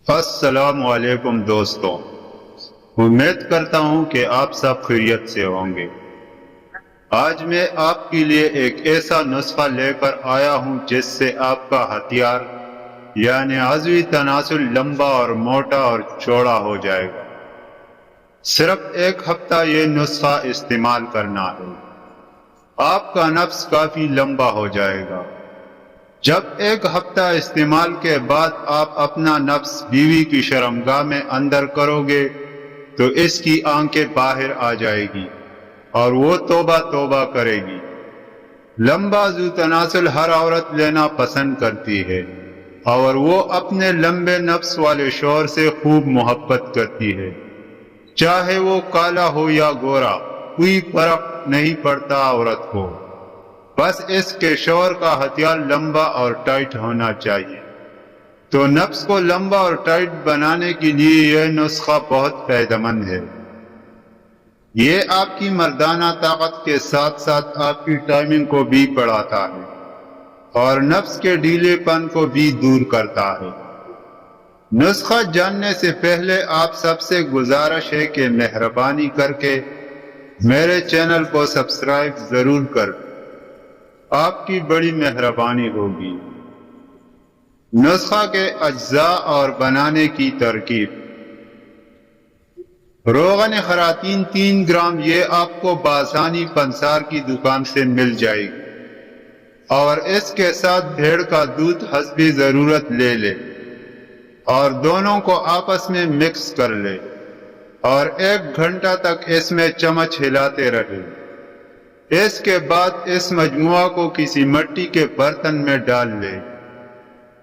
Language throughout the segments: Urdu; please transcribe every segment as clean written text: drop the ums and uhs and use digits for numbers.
السلام علیکم دوستوں، امید کرتا ہوں کہ آپ سب خیریت سے ہوں گے۔ آج میں آپ کے لیے ایک ایسا نسخہ لے کر آیا ہوں جس سے آپ کا ہتھیار یعنی عضوی تناسل لمبا اور موٹا اور چوڑا ہو جائے گا۔ صرف ایک ہفتہ یہ نسخہ استعمال کرنا ہے، آپ کا نفس کافی لمبا ہو جائے گا۔ جب ایک ہفتہ استعمال کے بعد آپ اپنا نفس بیوی کی شرمگاہ میں اندر کرو گے تو اس کی آنکھیں باہر آ جائے گی اور وہ توبہ توبہ کرے گی۔ لمبا ذو تناسل ہر عورت لینا پسند کرتی ہے اور وہ اپنے لمبے نفس والے شوہر سے خوب محبت کرتی ہے، چاہے وہ کالا ہو یا گورا، کوئی فرق نہیں پڑتا عورت کو، بس اس کے شوہر کا ہتھیار لمبا اور ٹائٹ ہونا چاہیے۔ تو نفس کو لمبا اور ٹائٹ بنانے کے لیے یہ نسخہ بہت فائدہ مند ہے۔ یہ آپ کی مردانہ طاقت کے ساتھ ساتھ آپ کی ٹائمنگ کو بھی بڑھاتا ہے اور نفس کے ڈھیلے پن کو بھی دور کرتا ہے۔ نسخہ جاننے سے پہلے آپ سب سے گزارش ہے کہ مہربانی کر کے میرے چینل کو سبسکرائب ضرور کریں، آپ کی بڑی مہربانی ہوگی۔ نسخہ کے اجزاء اور بنانے کی ترکیب: روغن خراطین 3 گرام، یہ آپ کو بآسانی پنسار کی دکان سے مل جائے گی، اور اس کے ساتھ بھیڑ کا دودھ حسب ضرورت لے لے اور دونوں کو آپس میں مکس کر لے اور 1 گھنٹہ تک اس میں چمچ ہلاتے رہے۔ اس کے بعد اس مجموعہ کو کسی مٹی کے برتن میں ڈال لے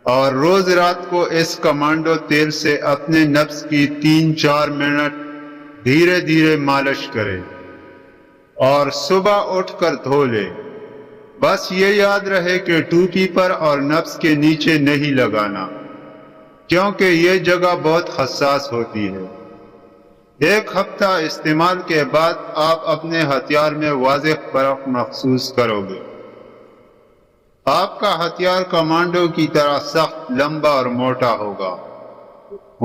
اور روز رات کو اس کمانڈو تیل سے اپنے نفس کی 3-4 منٹ دھیرے دھیرے مالش کرے اور صبح اٹھ کر دھو لے۔ بس یہ یاد رہے کہ ٹوپی پر اور نفس کے نیچے نہیں لگانا، کیونکہ یہ جگہ بہت حساس ہوتی ہے۔ 1 ہفتہ استعمال کے بعد آپ اپنے ہتھیار میں واضح فرق محسوس کرو گے۔ آپ کا ہتھیار کمانڈو کی طرح سخت، لمبا اور موٹا ہوگا۔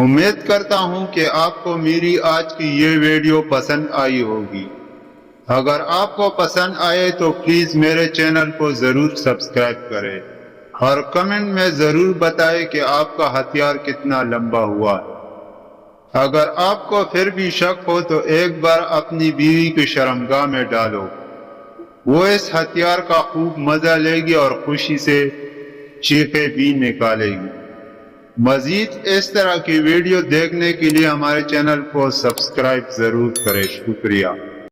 امید کرتا ہوں کہ آپ کو میری آج کی یہ ویڈیو پسند آئی ہوگی۔ اگر آپ کو پسند آئے تو پلیز میرے چینل کو ضرور سبسکرائب کریں اور کمنٹ میں ضرور بتائیں کہ آپ کا ہتھیار کتنا لمبا ہوا ہے۔ اگر آپ کو پھر بھی شک ہو تو ایک بار اپنی بیوی کی شرمگاہ میں ڈالو، وہ اس ہتھیار کا خوب مزہ لے گی اور خوشی سے چیخیں بھی نکالے گی۔ مزید اس طرح کی ویڈیو دیکھنے کے لیے ہمارے چینل کو سبسکرائب ضرور کریں۔ شکریہ۔